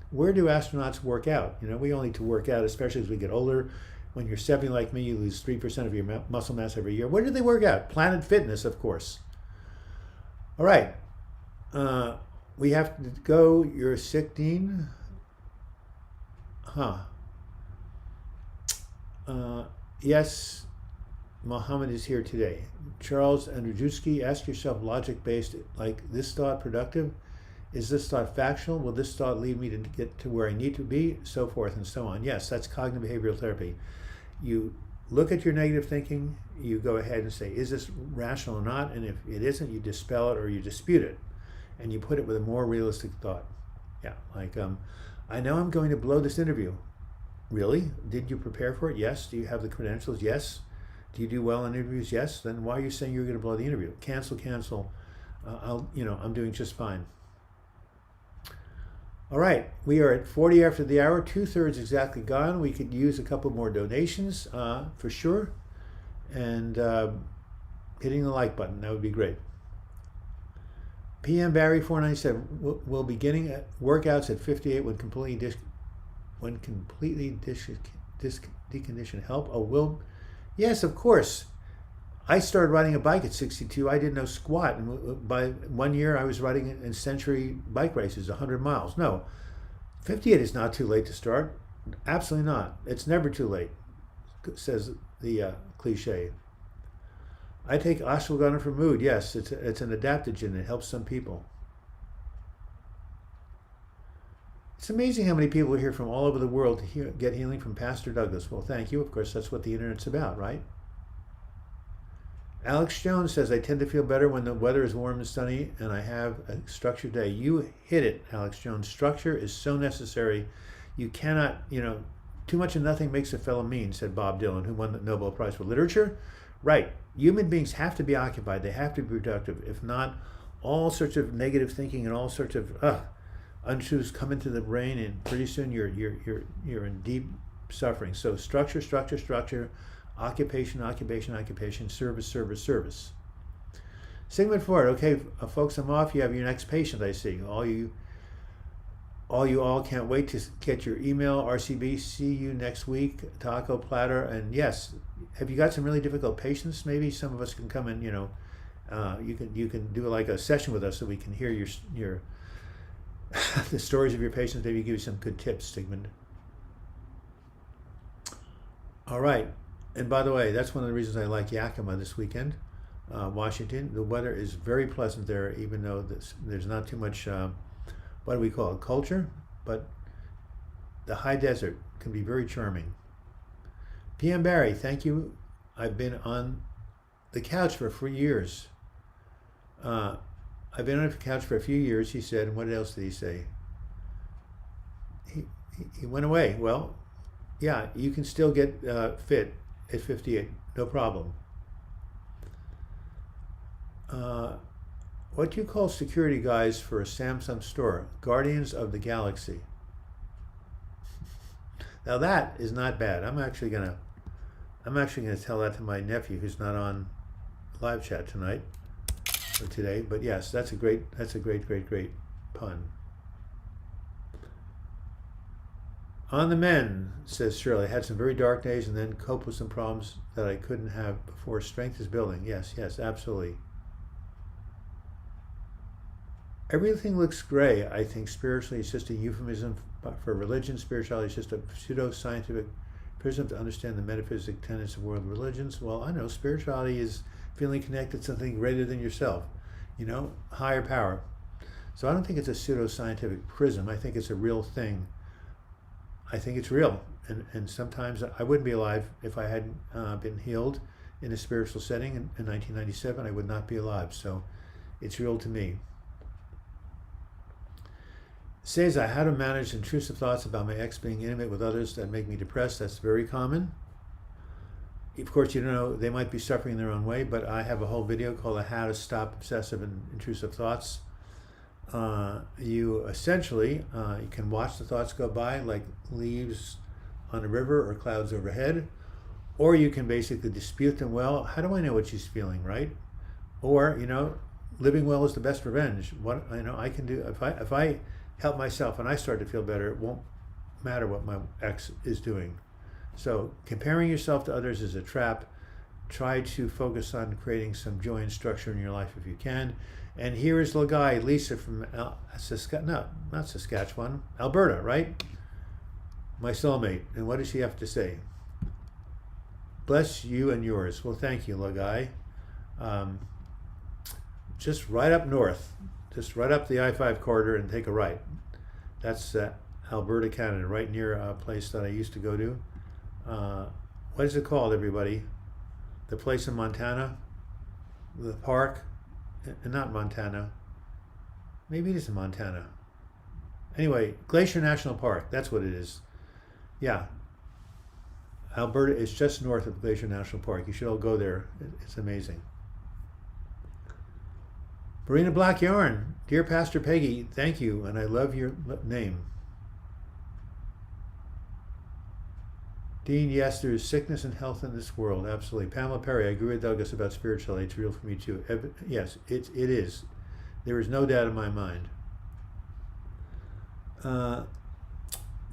where do astronauts work out? We all need to work out, especially as we get older. When you're 70 like me, you lose 3% of your muscle mass every year. Where do they work out? Planet Fitness, of course. All right. We have to go. You're sick, Dean? Huh. Yes, Mohammed is here today. Charles Andrzejewski, ask yourself logic-based, like, this thought productive? Is this thought factual? Will this thought lead me to get to where I need to be? So forth and so on. Yes, that's cognitive behavioral therapy. You look at your negative thinking, you go ahead and say, is this rational or not? And if it isn't, you dispel it or you dispute it. And you put it with a more realistic thought. Yeah, like, I know I'm going to blow this interview. Really? Did you prepare for it? Yes. Do you have the credentials? Yes. Do you do well in interviews? Yes. Then why are you saying you're going to blow the interview? Cancel. I'm doing just fine. All right, we are at 40 after the hour, 2/3 exactly gone. We could use a couple more donations for sure, and hitting the like button, that would be great. PM Barry 497 will be beginning workouts at 58 when completely deconditioned. Help? Oh, will? Yes, of course. I started riding a bike at 62. I didn't know squat. And by 1 year, I was riding in century bike races, 100 miles. No, 58 is not too late to start. Absolutely not. It's never too late, says the cliche. I take ashwagandha for mood. Yes, it's an adaptogen. It helps some people. It's amazing how many people are here from all over the world to get healing from Pastor Douglas. Well, thank you. Of course, that's what the internet's about, right? Alex Jones says, I tend to feel better when the weather is warm and sunny and I have a structured day. You hit it, Alex Jones. Structure is so necessary. You cannot, too much of nothing makes a fellow mean, said Bob Dylan, who won the Nobel Prize for Literature. Right. Human beings have to be occupied. They have to be productive. If not, all sorts of negative thinking and all sorts of untruths come into the brain, and pretty soon you're in deep suffering. So structure, occupation, service. Sigmund Freud. Okay, folks, I'm off. You have your next patient, I see. All you can't wait to get your email. RCB, see you next week. Taco platter. And yes, have you got some really difficult patients? Maybe some of us can come and You can do like a session with us so we can hear your the stories of your patients. Maybe give you some good tips, Sigmund. All right. And by the way, that's one of the reasons I like Yakima this weekend. Washington, the weather is very pleasant there, even though there's not too much, what do we call it, culture? But the high desert can be very charming. PM Barry, thank you. I've been on the couch for 3 years. I've been on the couch for a few years, he said. And what else did he say? He went away. Well, yeah, you can still get fit at 58, no problem. What do you call security guys for a Samsung store? Guardians of the Galaxy. Now that is not bad. I'm actually gonna tell that to my nephew, who's not on live chat tonight or today. But yes, that's a great pun. On the men, says Shirley, had some very dark days and then cope with some problems that I couldn't have before. Strength is building. Yes, absolutely. Everything looks gray. I think spiritually it's just a euphemism for religion. Spirituality is just a pseudo-scientific prism to understand the metaphysic tenets of world religions. Well, I know spirituality is feeling connected to something greater than yourself, higher power. So I don't think it's a pseudo-scientific prism. I think it's a real thing. I think it's real. And sometimes I wouldn't be alive if I hadn't been healed in a spiritual setting in 1997. I would not be alive. So it's real to me. Cesar, how to manage intrusive thoughts about my ex being intimate with others that make me depressed. That's very common. Of course, they might be suffering in their own way, but I have a whole video called How to Stop Obsessive and Intrusive Thoughts. You essentially, you can watch the thoughts go by like leaves on a river or clouds overhead, or you can basically dispute them. Well, how do I know what she's feeling, right? Or, living well is the best revenge. What I can do, if I help myself and I start to feel better, it won't matter what my ex is doing. So comparing yourself to others is a trap. Try to focus on creating some joy and structure in your life if you can. And here is Lisa from not Saskatchewan, Alberta, right? My soulmate. And what does she have to say? Bless you and yours. Well, thank you, Lagai. Just right up north. Just right up the I-5 corridor and take a right. That's Alberta, Canada, right near a place that I used to go to. What is it called, everybody? The place in Montana? The park? Not Montana. Maybe it is in Montana. Anyway, Glacier National Park. That's what it is. Yeah. Alberta is just north of Glacier National Park. You should all go there. It's amazing. Marina Black Yarn, dear Pastor Peggy, thank you, and I love your name. Dean, yes, there is sickness and health in this world, absolutely. Pamela Perry, I agree with Douglas about spirituality. It's real for me too. Yes, it is. There is no doubt in my mind.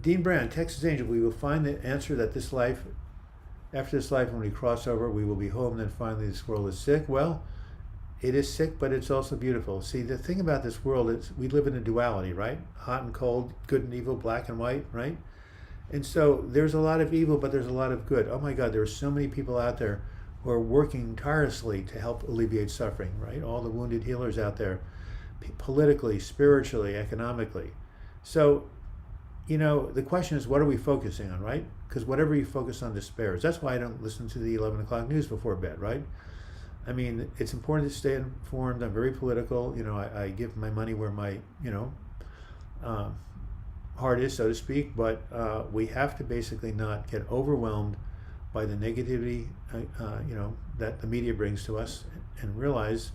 Dean Brand, Texas Angel, we will find the answer that this life, after this life, when we cross over, we will be home, then finally this world is sick. Well, it is sick, but it's also beautiful. See, the thing about this world is we live in a duality, right? Hot and cold, good and evil, black and white, right? And so there's a lot of evil, but there's a lot of good. Oh my God, there are so many people out there who are working tirelessly to help alleviate suffering, right? All the wounded healers out there, politically, spiritually, economically. So, the question is, what are we focusing on, right? Because whatever you focus on despairs. That's why I don't listen to the 11 o'clock news before bed, right? I mean, it's important to stay informed. I'm very political. I give my money where my, heart is, so to speak. But we have to basically not get overwhelmed by the negativity, that the media brings to us, and realize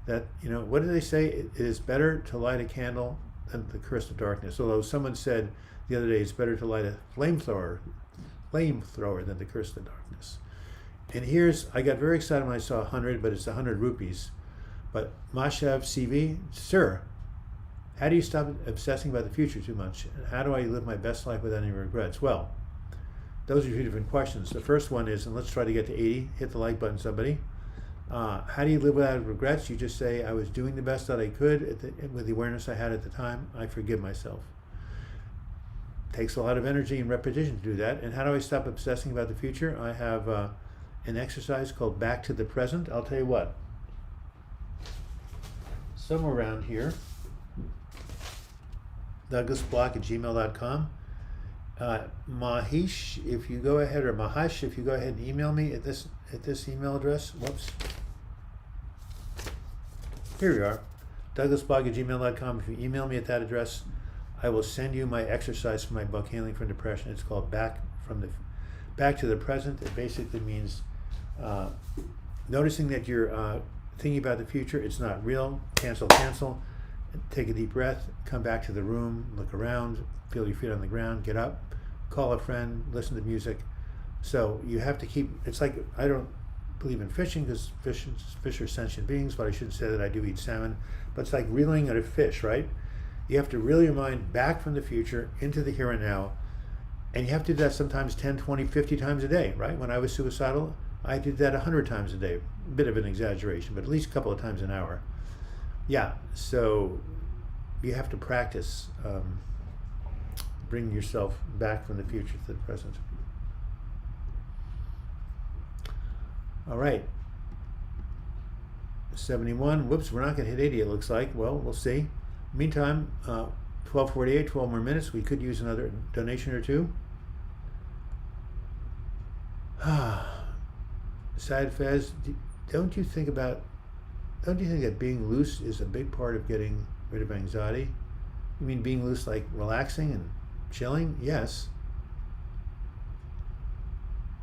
that, what do they say? It is better to light a candle than the curse of darkness. Although someone said the other day, it's better to light a flamethrower than the curse of darkness. And I got very excited when I saw 100, but it's 100 rupees. But Mashav CV, sir, how do you stop obsessing about the future too much? And how do I live my best life without any regrets? Well, those are two different questions. The first one is, and let's try to get to 80, hit the like button, somebody. How do you live without regrets? You just say, I was doing the best that I could with the awareness I had at the time. I forgive myself. Takes a lot of energy and repetition to do that. And how do I stop obsessing about the future? I have an exercise called Back to the Present. I'll tell you what. Somewhere around here, douglasbloch@gmail.com. Mahesh, if you go ahead, or Mahesh, if you go ahead and email me at this email address. Whoops. Here we are. douglasblog@gmail.com. If you email me at that address, I will send you my exercise for my book, Healing from Depression. It's called Back to the Present. It basically means noticing that you're thinking about the future. It's not real. Cancel. Take a deep breath. Come back to the room. Look around. Feel your feet on the ground. Get up. Call a friend. Listen to music. So you have to keep. It's like, I don't believe in fishing because fish are sentient beings, but I should say that I do eat salmon. But it's like reeling at a fish, right? You have to reel your mind back from the future into the here and now. And you have to do that sometimes 10, 20, 50 times a day, right? When I was suicidal, I did that 100 times a day. A bit of an exaggeration, but at least a couple of times an hour. Yeah, so you have to practice bringing yourself back from the future to the present. All right. 71. Whoops, we're not going to hit 80, it looks like. Well, we'll see. Meantime, 12:48, 12 more minutes. We could use another donation or two. Sad Fez, don't you think that being loose is a big part of getting rid of anxiety? You mean being loose, like relaxing and chilling? Yes.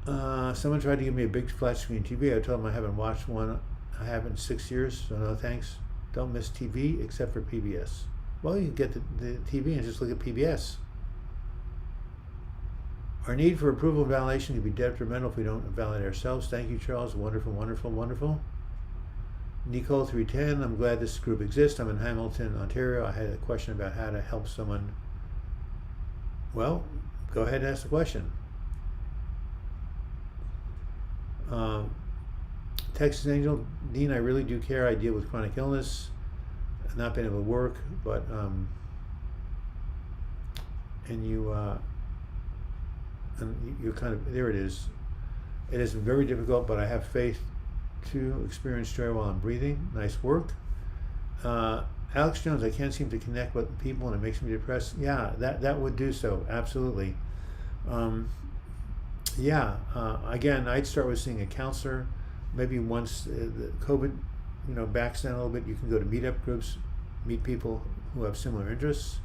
Someone tried to give me a big flat screen TV. I told them I haven't watched one. I haven't in 6 years, so no thanks. Don't miss TV except for PBS. Well, you can get the TV and just look at PBS. Our need for approval and validation can be detrimental if we don't validate ourselves. Thank you, Charles. Wonderful, wonderful, wonderful. Nicole 310, I'm glad this group exists. I'm in Hamilton, Ontario. I had a question about how to help someone. Well, go ahead and ask the question. Texas Angel, Dean, I really do care. I deal with chronic illness, not been able to work, but and you're kind of, there it is. It is very difficult, but I have faith to experience joy while I'm breathing. Nice work. Alex Jones, I can't seem to connect with people and it makes me depressed. Yeah, that would do so, absolutely. Again, I'd start with seeing a counselor. Maybe once the COVID, backs down a little bit, you can go to meetup groups, meet people who have similar interests.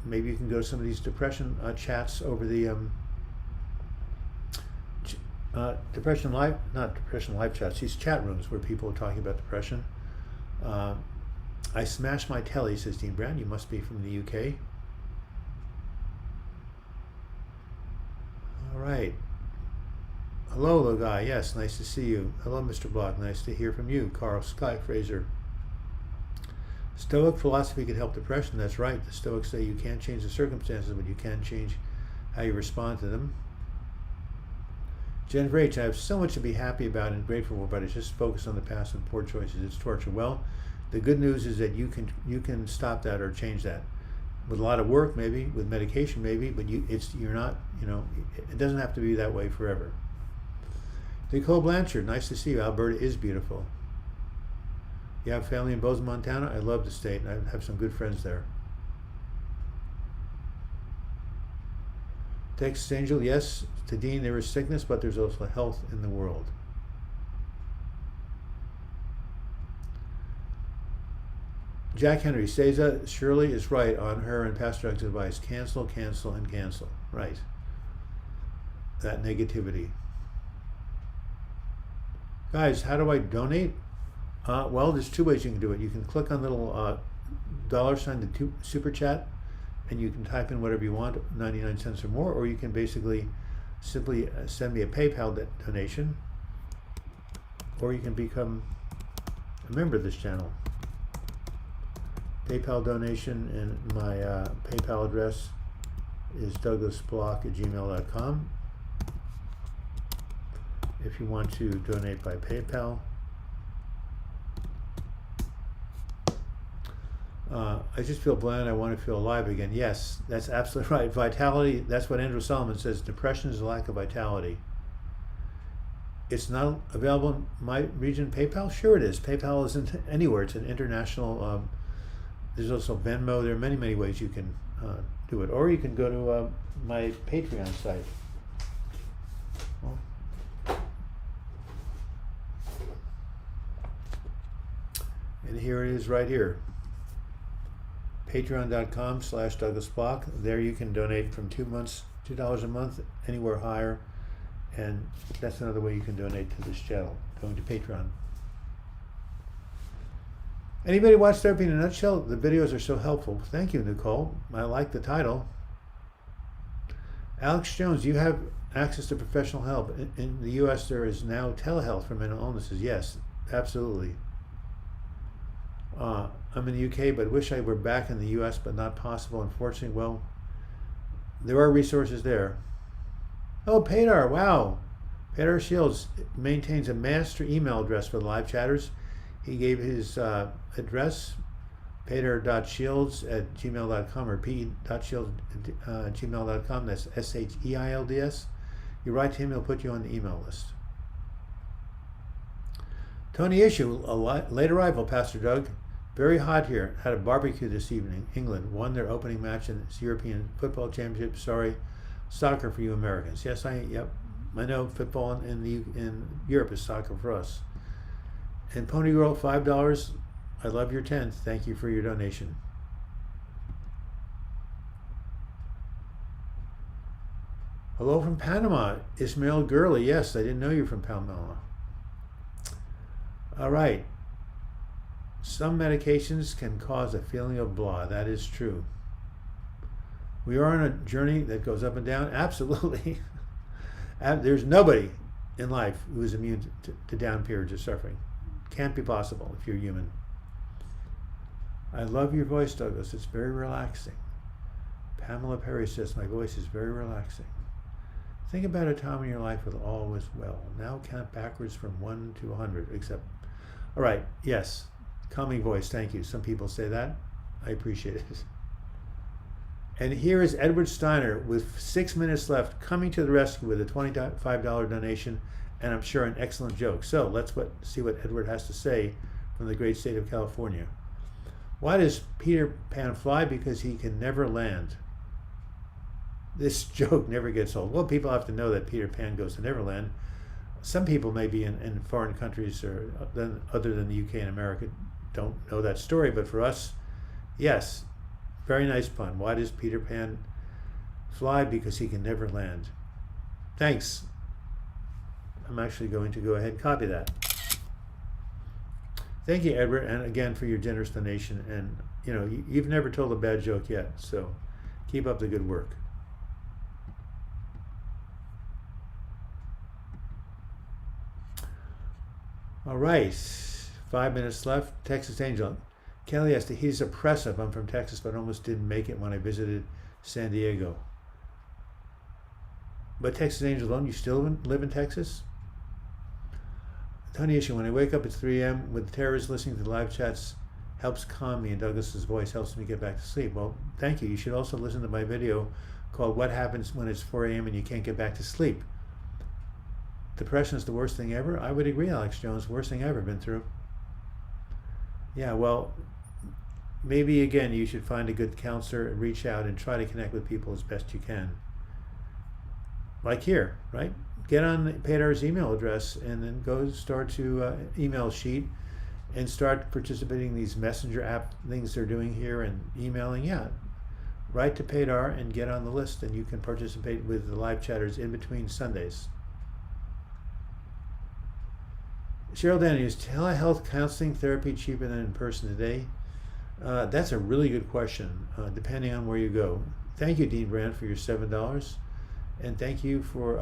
Maybe you can go to some of these depression chats over the not depression live chats, these chat rooms where people are talking about depression. I smashed my telly, says Dean Brown. You must be from the UK. All right. Hello, little guy. Yes, nice to see you. Hello, Mr. Bloch. Nice to hear from you. Carl Sky Fraser. Stoic philosophy can help depression. That's right. The Stoics say you can't change the circumstances, but you can change how you respond to them. Jennifer H., I have so much to be happy about and grateful for, but it's just focused on the past and poor choices. It's torture. Well, the good news is that you can stop that or change that. With a lot of work, maybe, with medication, maybe, but you're not, it doesn't have to be that way forever. Nicole Blanchard, nice to see you. Alberta is beautiful. You have family in Bozeman, Montana? I love the state. I have some good friends there. Texas Angel, yes, to Dean, there is sickness, but there's also health in the world. Jack Henry, Seiza Shirley is right on her and Pastor Doug's advice. Cancel, cancel, and cancel. Right. That negativity. Guys, how do I donate? Well, there's two ways you can do it. You can click on the little $, the super chat, and you can type in whatever you want, 99 cents or more, or you can basically simply send me a PayPal donation, or you can become a member of this channel. PayPal donation, and my PayPal address is douglasbloch@gmail.com. if you want to donate by PayPal. I just feel bland. I want to feel alive again. Yes, that's absolutely right. Vitality, that's what Andrew Solomon says. Depression is a lack of vitality. It's not available in my region. PayPal? Sure it is. PayPal isn't anywhere. It's an international, there's also Venmo. There are many, many ways you can do it. Or you can go to my Patreon site. Well, and here it is right here. Patreon.com/Douglas Bloch. There you can donate from $2 a month, anywhere higher. And that's another way you can donate to this channel, going to Patreon. Anybody watch Therapy in a Nutshell? The videos are so helpful. Thank you, Nicole. I like the title. Alex Jones, you have access to professional help. In the U.S., there is now telehealth for mental illnesses. Yes, absolutely. I'm in the UK, but wish I were back in the US, but not possible, unfortunately. Well, there are resources there. Oh, Padar, wow. Padar Shields maintains a master email address for the live chatters. He gave his address, padar.shields@gmail.com or p.shields@gmail.com. That's SHEILDS. You write to him, he'll put you on the email list. Tony Issue, a late arrival, Pastor Doug. Very hot here. Had a barbecue this evening. England won their opening match in its European Football Championship. Sorry, soccer for you Americans. Yes, I know football in Europe is soccer for us. And Pony Girl, $5. I love your 10th. Thank you for your donation. Hello from Panama, Ismail Gurley. Yes, I didn't know you were from Panama. All right. Some medications can cause a feeling of blah. That is true. We are on a journey that goes up and down. Absolutely. There's nobody in life who is immune to down periods of suffering. Can't be possible if you're human. I love your voice, Douglas. It's very relaxing. Pamela Perry says, my voice is very relaxing. Think about a time in your life when all was well. Now count backwards from 1 to 100, except, all right, yes. Calming voice, thank you. Some people say that. I appreciate it. And here is Edward Steiner with 6 minutes left, coming to the rescue with a $25 donation, and I'm sure an excellent joke. So let's see what Edward has to say from the great state of California. Why does Peter Pan fly? Because he can never land. This joke never gets old. Well, people have to know that Peter Pan goes to Neverland. Some people maybe in foreign countries or other than the UK and America don't know that story, but for us, yes, very nice pun. Why does Peter Pan fly? Because he can never land. Thanks. I'm actually going to go ahead and copy that. Thank you, Edward, and again for your generous donation. And you know, you've never told a bad joke yet, so keep up the good work. All right, 5 minutes left. Texas Angel. Kelly asked, he's oppressive. I'm from Texas, but almost didn't make it when I visited San Diego. But Texas Angel, don't you still live in Texas? Tony Issue, when I wake up at 3 a.m. with terrorists, listening to the live chats helps calm me, and Douglas's voice helps me get back to sleep. Well, thank you. You should also listen to my video called What Happens When It's 4 a.m. and You Can't Get Back to Sleep. Depression is the worst thing ever? I would agree, Alex Jones. Worst thing I've ever been through. Yeah, well, maybe again you should find a good counselor and reach out and try to connect with people as best you can. Like here, right? Get on Padar's email address and then go start to email sheet and start participating in these messenger app things they're doing here and emailing. Yeah, write to Padar and get on the list, and you can participate with the live chatters in between Sundays. Cheryl Danny, is telehealth counseling therapy cheaper than in person today? That's a really good question, depending on where you go. Thank you, Dean Brand, for your $7. And thank you for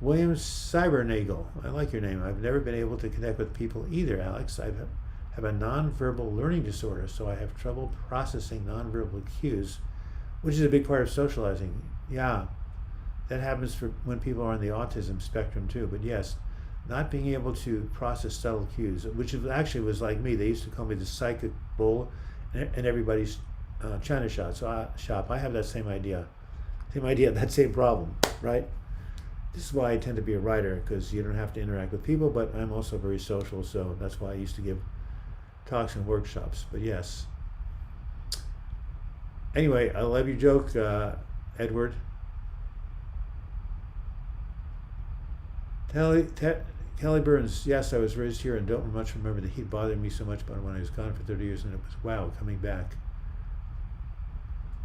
William Cybernagel. I like your name. I've never been able to connect with people either, Alex. I have a nonverbal learning disorder, so I have trouble processing nonverbal cues, which is a big part of socializing. Yeah. that happens for when people are on the autism spectrum too. But yes, not being able to process subtle cues, which actually was like me. They used to call me the psychic bull in everybody's China shop. I have that same idea, that same problem, right? This is why I tend to be a writer, because you don't have to interact with people, but I'm also very social, so that's why I used to give talks and workshops. But yes. Anyway, I love your joke, Edward. Kelly Burns, yes, I was raised here and don't much remember the heat bothering me so much, but when I was gone for 30 years, and it was, wow, coming back.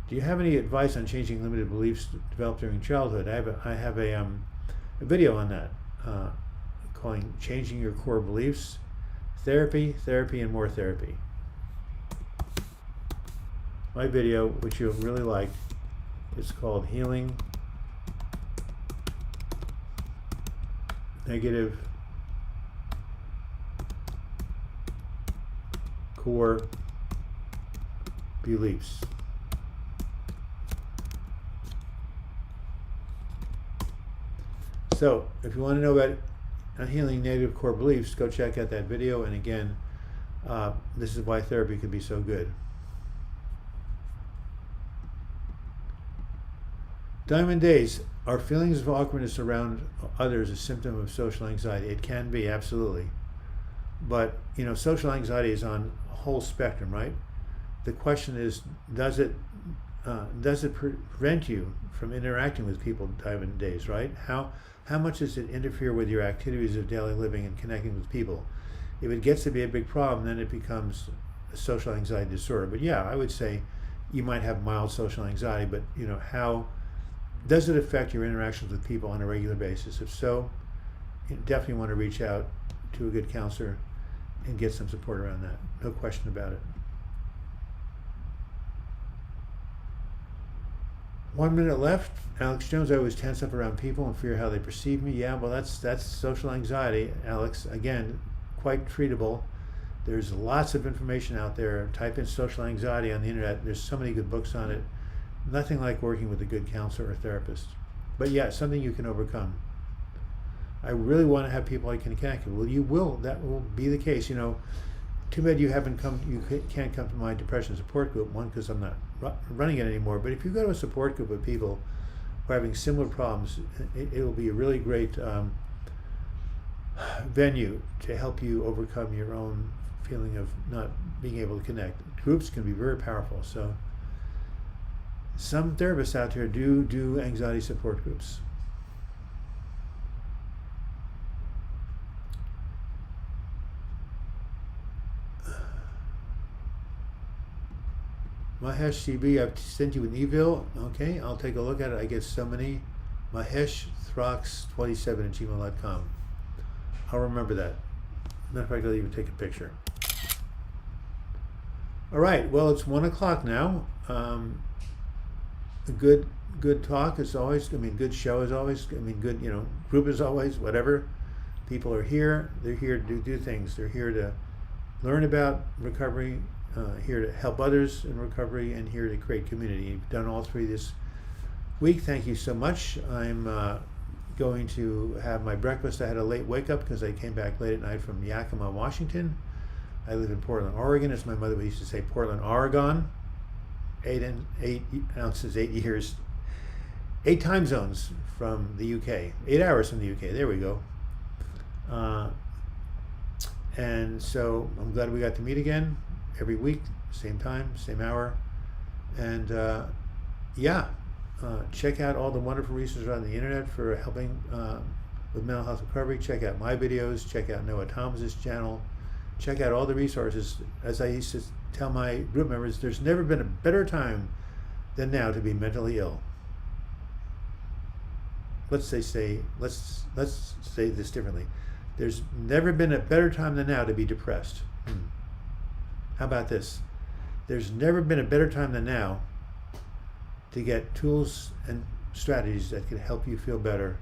Do you have any advice on changing limited beliefs developed during childhood? I have a video on that, calling Changing Your Core Beliefs, Therapy, and More Therapy. My video, which you'll really like, is called Healing Negative Core Beliefs. So, if you want to know about healing negative core beliefs, go check out that video. And again, this is why therapy can be so good. Diamond Days, are feelings of awkwardness around others a symptom of social anxiety? It can be, absolutely. But, social anxiety is on a whole spectrum, right? The question is, does it prevent you from interacting with people, Diamond Days, right? How much does it interfere with your activities of daily living and connecting with people? If it gets to be a big problem, then it becomes a social anxiety disorder. But yeah, I would say you might have mild social anxiety, but how does it affect your interactions with people on a regular basis? If so, you definitely want to reach out to a good counselor and get some support around that. No question about it. 1 minute left. Alex Jones, I always tense up around people and fear how they perceive me. Yeah, well, that's social anxiety, Alex. Again, quite treatable. There's lots of information out there. Type in social anxiety on the internet. There's so many good books on it. Nothing like working with a good counselor or therapist. But yeah, something you can overcome. I really want to have people I can connect with. Well, you will. That will be the case. Too bad you can't come to my depression support group. One, because I'm not running it anymore. But if you go to a support group of people who are having similar problems, it will be a really great venue to help you overcome your own feeling of not being able to connect. Groups can be very powerful. So some therapists out there do anxiety support groups. Mahesh CB, I've sent you an email. Okay, I'll take a look at it. I get so many. MaheshThrox27@gmail.com. I'll remember that. Matter of fact, I'll even take a picture. All right, well, it's 1 o'clock now. A good talk as always. Good show as always. Good, group as always, whatever. People are here. They're here to do things. They're here to learn about recovery, here to help others in recovery, and here to create community. You've done all three this week. Thank you so much. I'm going to have my breakfast. I had a late wake up because I came back late at night from Yakima, Washington. I live in Portland, Oregon. As my mother used to say, Portland, Oregon. 8 ounces, 8 years, 8 time zones from the UK, 8 hours from the UK. There we go. And so I'm glad we got to meet again every week, same time, same hour. And check out all the wonderful resources on the internet for helping with mental health recovery. Check out my videos. Check out Noah Thomas's channel. Check out all the resources. As I used to tell my group members, there's never been a better time than now to be mentally ill. Let's say this differently. There's never been a better time than now to be depressed. How about this? There's never been a better time than now to get tools and strategies that can help you feel better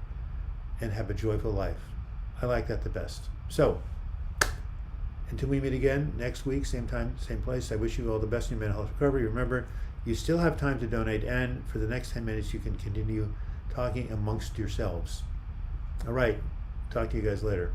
and have a joyful life. I like that the best. So, until we meet again next week, same time, same place, I wish you all the best in your mental health recovery. Remember, you still have time to donate, and for the next 10 minutes, you can continue talking amongst yourselves. All right. Talk to you guys later.